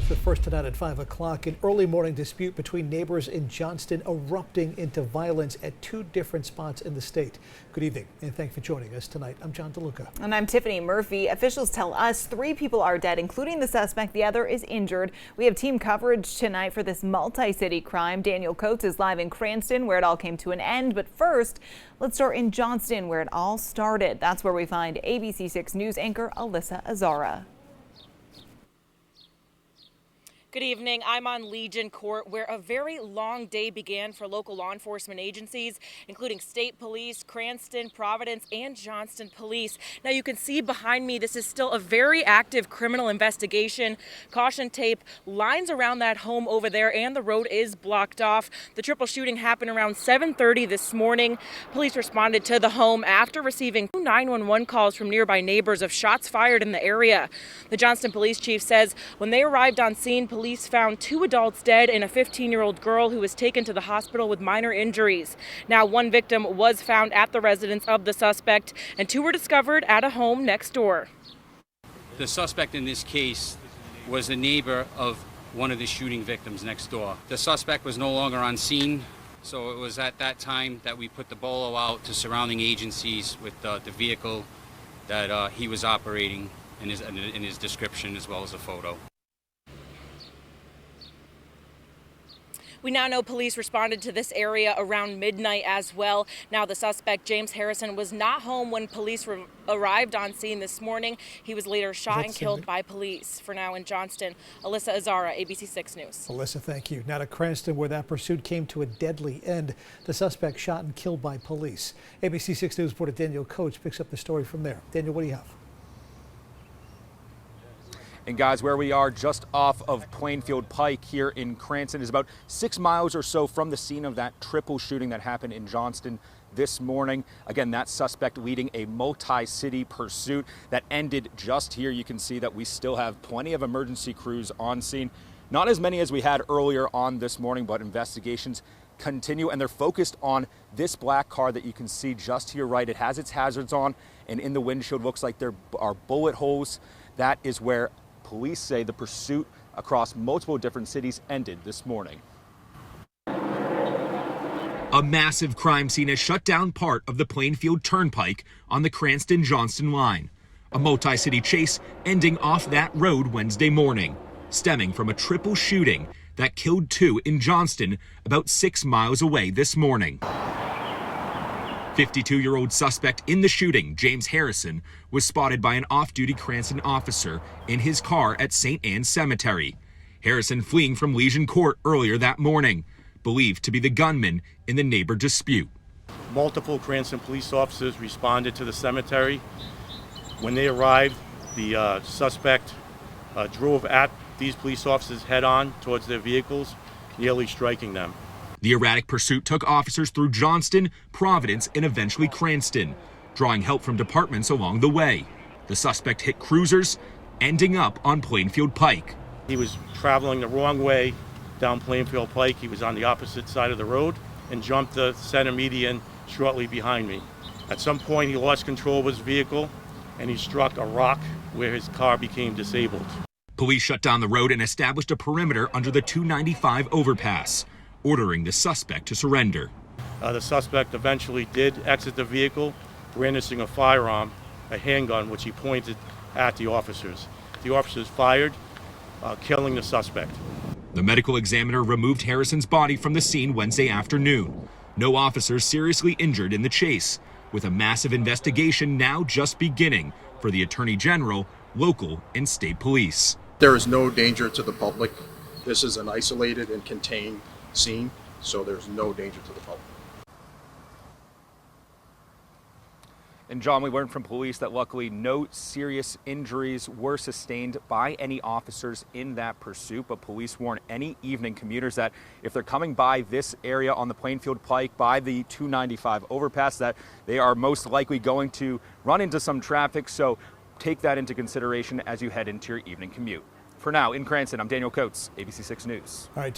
That's the first tonight at 5 o'clock. An early morning dispute between neighbors in Johnston erupting into violence at two different spots in the state. Good evening and thanks for joining us tonight. I'm John DeLuca. And I'm Tiffany Murphy. Officials tell us 3 people are dead, including the suspect. The other is injured. We have team coverage tonight for this multi-city crime. Daniel Coates is live in Cranston, where it all came to an end. But first, let's start in Johnston, where it all started. That's where we find ABC 6 News anchor Alyssa Azara. Good evening. I'm on Legion Court, where a very long day began for local law enforcement agencies, including state police, Cranston, Providence, and Johnston police. Now you can see behind me, this is still a very active criminal investigation. Caution tape lines around that home over there, and the road is blocked off. The triple shooting happened around 7:30 this morning. Police responded to the home after receiving 2 911 calls from nearby neighbors of shots fired in the area. The Johnston police chief says when they arrived on scene, police found 2 adults dead and a 15-year-old girl who was taken to the hospital with minor injuries. Now, 1 victim was found at the residence of the suspect, and 2 were discovered at a home next door. The suspect in this case was a neighbor of one of the shooting victims next door. The suspect was no longer on scene, so it was at that time that we put the bolo out to surrounding agencies with the vehicle that he was operating in his description, as well as a photo. We now know police responded to this area around midnight as well. Now, the suspect, James Harrison, was not home when police arrived on scene this morning. He was later shot and killed by police. For now in Johnston, Alyssa Azara, ABC 6 News. Alyssa, thank you. Now to Cranston, where that pursuit came to a deadly end. The suspect shot and killed by police. ABC 6 News reporter Daniel Coates picks up the story from there. Daniel, what do you have? And guys, where we are just off of Plainfield Pike here in Cranston is about 6 miles or so from the scene of that triple shooting that happened in Johnston this morning. Again, that suspect leading a multi-city pursuit that ended just here. You can see that we still have plenty of emergency crews on scene. Not as many as we had earlier on this morning, but investigations continue, and they're focused on this black car that you can see just to your right. It has its hazards on, and in the windshield looks like there are bullet holes. That is where police say the pursuit across multiple different cities ended this morning. A massive crime scene has shut down part of the Plainfield Turnpike on the Cranston-Johnston line. A multi-city chase ending off that road Wednesday morning, stemming from a triple shooting that killed 2 in Johnston about 6 miles away this morning. 52-year-old suspect in the shooting, James Harrison, was spotted by an off-duty Cranston officer in his car at St. Anne's Cemetery. Harrison fleeing from Legion Court earlier that morning, believed to be the gunman in the neighbor dispute. Multiple Cranston police officers responded to the cemetery. When they arrived, the suspect drove at these police officers head-on towards their vehicles, nearly striking them. The erratic pursuit took officers through Johnston, Providence, and eventually Cranston, drawing help from departments along the way. The suspect hit cruisers, ending up on Plainfield Pike. He was traveling the wrong way down Plainfield Pike. He was on the opposite side of the road and jumped the center median shortly behind me. At some point, he lost control of his vehicle and he struck a rock where his car became disabled. Police shut down the road and established a perimeter under the 295 overpass, ordering the suspect to surrender. The suspect eventually did exit the vehicle, brandishing a firearm, a handgun, which he pointed at the officers. The officers fired, killing the suspect. The medical examiner removed Harrison's body from the scene Wednesday afternoon. No officers seriously injured in the chase, with a massive investigation now just beginning for the Attorney General, local, and state police. There is no danger to the public. This is an isolated and contained scene, so there's no danger to the public. And John, we learned from police that luckily no serious injuries were sustained by any officers in that pursuit, but police warn any evening commuters that if they're coming by this area on the Plainfield Pike by the 295 overpass, that they are most likely going to run into some traffic, so take that into consideration as you head into your evening commute. For now, in Cranston, I'm Daniel Coates, ABC 6 News. All right.